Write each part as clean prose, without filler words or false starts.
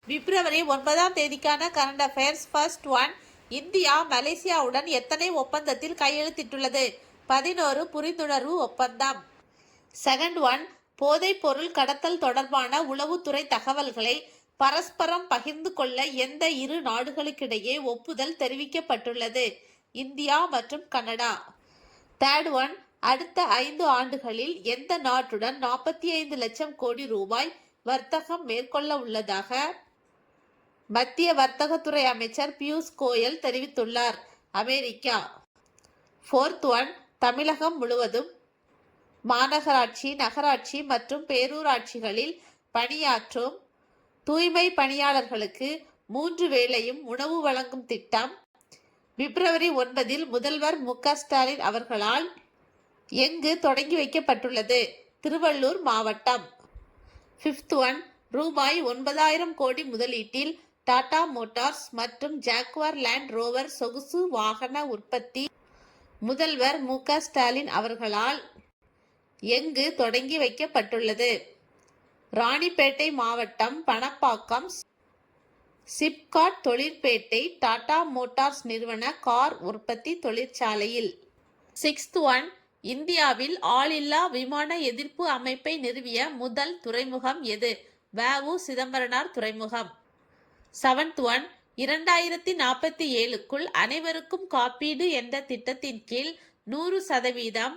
பிப்ரவரி 9ஆம் தேதிக்கான current affairs. First one, India மலேசியாவுடன் எத்தனை ஒப்பந்தத்தில் கையெழுத்திட்டுள்ளது? 11 புரிந்துணர்வு ஒப்பந்தம். செகண்ட் ஒன், போதைப் பொருள் கடத்தல் தொடர்பான உளவுத்துறை தகவல்களை பரஸ்பரம் பகிர்ந்து கொள்ள எந்த இரு நாடுகளுக்கிடையே ஒப்புதல் தெரிவிக்கப்பட்டுள்ளது? இந்தியா மற்றும் கனடா. தேர்ட் ஒன், அடுத்த 5 ஆண்டுகளில் எந்த நாட்டுடன் 45 லட்சம் கோடி ரூபாய் வர்த்தகம் மேற்கொள்ள உள்ளதாக மத்திய வர்த்தகத்துறை அமைச்சர் பியூஷ் கோயல் தெரிவித்துள்ளார்? அமெரிக்கா. ஃபோர்த் ஒன், தமிழகம் முழுவதும் மாநகராட்சி, நகராட்சி மற்றும் பேரூராட்சிகளில் பணியாற்றும் தூய்மை பணியாளர்களுக்கு 3 வேளையும் உணவு வழங்கும் திட்டம் பிப்ரவரி 9இல் முதல்வர் மு.க. ஸ்டாலின் அவர்களால் எங்கு தொடங்கி வைக்கப்பட்டுள்ளது? திருவள்ளூர் மாவட்டம். ஃபிஃப்த் ஒன், ரூபாய் 9,000 கோடி முதலீட்டில் டாடா மோட்டார்ஸ் மற்றும் ஜாக்வார் லேண்ட் ரோவர் சொகுசு வாகன உற்பத்தி முதல்வர் மு.க. ஸ்டாலின் அவர்களால் எங்கு தொடங்கி வைக்கப்பட்டுள்ளது? ராணிப்பேட்டை மாவட்டம், பணப்பாக்கம் சிப்காட் தொழிற்பேட்டை டாடா மோட்டார்ஸ் நிறுவன கார் உற்பத்தி தொழிற்சாலையில். சிக்ஸ்த் ஒன், இந்தியாவில் ஆளில்லா விமான எதிர்ப்பு அமைப்பை நிறுவிய முதல் துறைமுகம் எது? வ.உ. சிதம்பரனார் துறைமுகம். செவன்த் ஒன், 2047க்குள் அனைவருக்கும் காப்பீடு என்ற திட்டத்தின் கீழ் 100%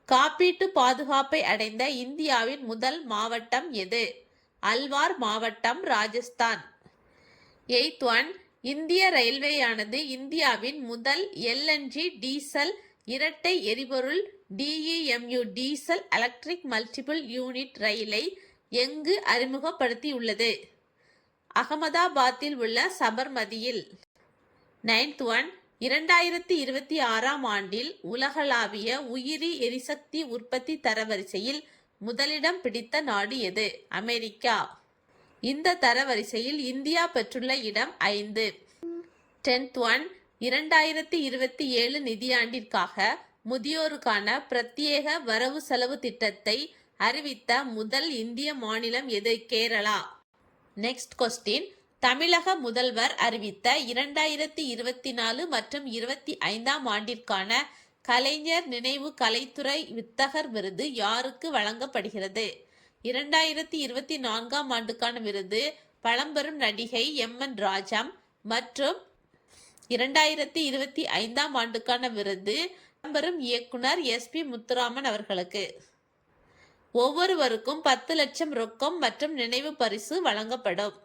காப்பீட்டு பாதுகாப்பை அடைந்த இந்தியாவின் முதல் மாவட்டம் எது? அல்வார் மாவட்டம், ராஜஸ்தான். எய்த் ஒன், இந்திய ரயில்வேயானது இந்தியாவின் முதல் LNG டீசல் இரட்டை எரிபொருள் DEMU diesel electric multiple unit ரயிலை எங்கு அறிமுகப்படுத்தியுள்ளது? அகமதாபாத்தில் உள்ள சபர்மதியில். நைன்த் ஒன், 2026ஆம் ஆண்டில் உலகளாவிய உயிரி எரிசக்தி உற்பத்தி தரவரிசையில் முதலிடம் பிடித்த நாடு எது? அமெரிக்கா. இந்த தரவரிசையில் இந்தியா பெற்றுள்ள இடம் 5. டென்த் ஒன், 2027 நிதியாண்டிற்காக முதியோருக்கான பிரத்யேக வரவு செலவு திட்டத்தை அறிவித்த முதல் இந்திய மாநிலம் எது? கேரளா. நெக்ஸ்ட் கொஸ்டின், தமிழக முதல்வர் அறிவித்த 2024 மற்றும் 25ஆம் ஆண்டிற்கான கலைஞர் நினைவு கலைத்துறை வித்தகர் விருது யாருக்கு வழங்கப்படுகிறது? 2024ஆம் ஆண்டுக்கான விருது பழம்பெரும் நடிகை M.N. ராஜம் மற்றும் 2025ஆம் ஆண்டுக்கான விருது பழம்பெரும் இயக்குனர் S.P. முத்துராமன் அவர்களுக்கு. ஒவ்வொருவருக்கும் 10 லட்சம் ரொக்கம் மற்றும் நினைவு பரிசு வழங்கப்படும்.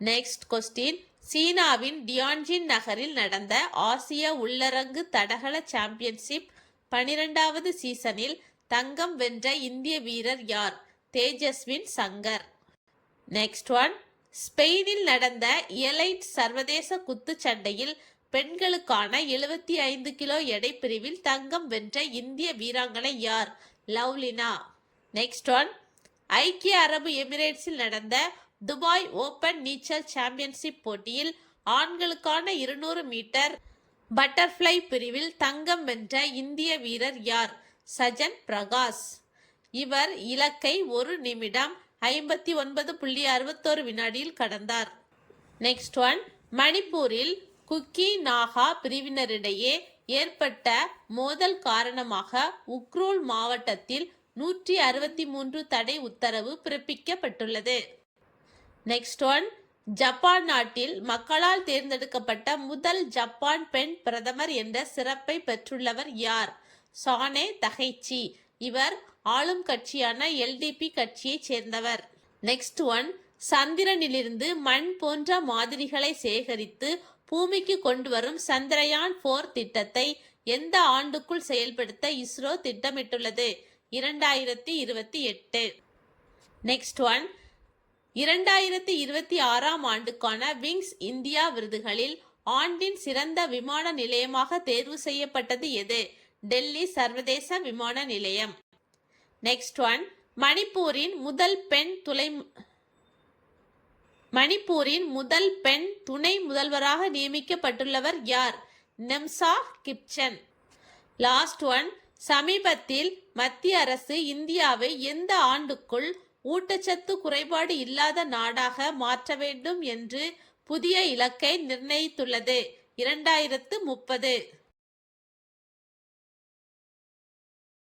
நெக்ஸ்ட் கொஸ்டின், சீனாவின் டியான்ஜின் நகரில் நடந்த ஆசிய உள்ளரங்கு தடகள சாம்பியன்ஷிப் 12வது சீசனில் தங்கம் வென்ற இந்திய வீரர் யார்? தேஜஸ்வின் சங்கர். நெக்ஸ்ட் ஒன், ஸ்பெயினில் நடந்த எலைட் சர்வதேச குத்துச்சண்டையில் பெண்களுக்கான 75 கிலோ எடை பிரிவில் தங்கம் வென்ற இந்திய வீராங்கனை யார்? லவ்லினா. நெக்ஸ்ட் ஒன், ஐக்கிய அரபு எமிரேட்ஸில் நடந்த துபாய் ஓபன் நீச்சல் சாம்பியன்ஷிப் போட்டியில் ஆண்களுக்கான 200 மீட்டர் பட்டர்ஃப்ளை பிரிவில் தங்கம் வென்ற இந்திய வீரர் யார்? சஜன் பிரகாஷ். இவர் இலக்கை 1 நிமிடம் 59.61 வினாடியில் கடந்தார். நெக்ஸ்ட் ஒன், மணிப்பூரில் குக்கி நாகா பிரிவினரிடையே ஏற்பட்ட மோதல் காரணமாக உக்ரூல் மாவட்டத்தில் 163 தடை உத்தரவு பிறப்பிக்கப்பட்டுள்ளது. நெக்ஸ்ட் ஒன், ஜப்பான் நாட்டில் மக்களால் தேர்ந்தெடுக்கப்பட்ட முதல் ஜப்பான் பெண் பிரதமர் என்ற சிறப்பை பெற்றுள்ளவர் யார்? Sanae Takaichi. இவர் ஆளும் கட்சியான LDP கட்சியைச் சேர்ந்தவர். நெக்ஸ்ட் ஒன், சந்திரனிலிருந்து மண் போன்ற மாதிரிகளை சேகரித்து பூமிக்கு கொண்டு வரும் சந்திரயான் 4 திட்டத்தை எந்த ஆண்டுக்குள் செயல்படுத்த இஸ்ரோ திட்டமிட்டுள்ளது? 2028. நெக்ஸ்ட் ஒன், 2026ஆம் ஆண்டுக்கான விங்ஸ் இந்தியா விருதுகளில் ஆண்டின் சிறந்த விமான நிலையமாக தேர்வு செய்யப்பட்டது எது? டெல்லி சர்வதேச விமான நிலையம். நெக்ஸ்ட் ஒன், மணிப்பூரின் முதல் பெண் துணை முதல்வராக நியமிக்கப்பட்டுள்ளவர் யார்? நெம்சா கிப்சன். லாஸ்ட் ஒன், சமீபத்தில் மத்திய அரசு இந்தியாவை எந்த ஆண்டுக்குள் ஊட்டச்சத்து குறைபாடு இல்லாத நாடாக மாற்ற வேண்டும் என்று புதிய இலக்கை நிர்ணயித்துள்ளது 2030.